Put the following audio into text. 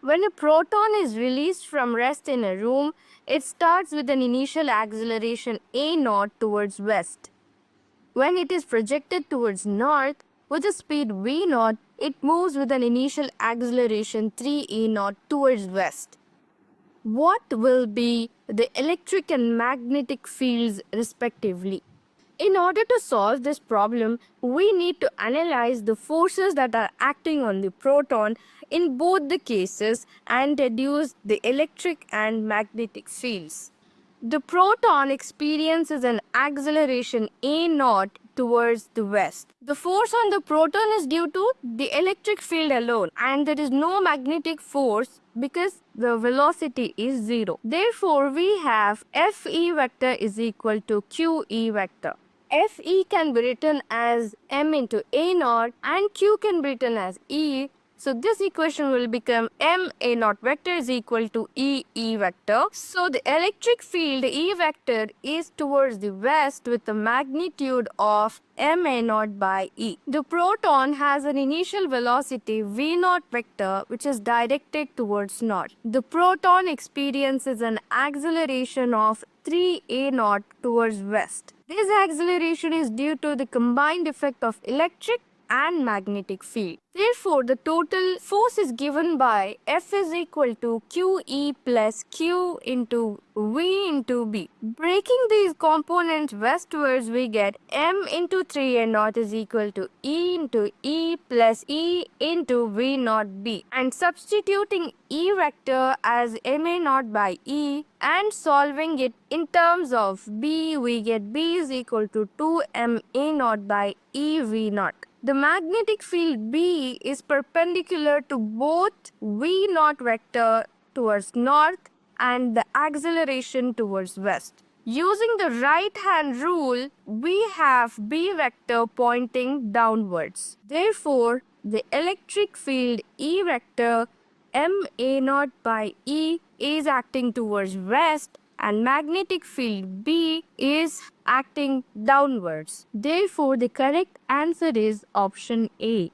When a proton is released from rest in a room, it starts with an initial acceleration a naught towards west. When it is projected towards north with a speed v naught, it moves with an initial acceleration 3 e naught towards west. What will be the electric and magnetic fields respectively? In order to solve this problem, we need to analyze the forces that are acting on the proton in both the cases and deduce the electric and magnetic fields. The proton experiences an acceleration a naught towards the west. The force on the proton is due to the electric field alone, and there is no magnetic force because the velocity is zero. Therefore, we have Fe vector is equal to Qe vector. Fe can be written as m into a naught and Q can be written as E. So this equation will become m a naught vector is equal to E vector. So the electric field E vector is towards the west with a magnitude of m a naught by E. The proton has an initial velocity v naught vector which is directed towards north. The proton experiences an acceleration of 3 a naught towards west. This acceleration is due to the combined effect of electric and magnetic field. Therefore, the total force is given by F is equal to QE plus Q into V into B. Breaking these components westwards, we get M into 3A naught is equal to E into E plus E into V naught B. And substituting E vector as MA naught by E and solving it in terms of B, we get B is equal to 2MA naught by EV naught. The magnetic field B is perpendicular to both V naught vector towards north and the acceleration towards west. Using the right hand rule, we have B vector pointing downwards. Therefore, the electric field E vector M A naught by E is acting towards west and magnetic field B is acting downwards. Therefore, the correct answer is option A.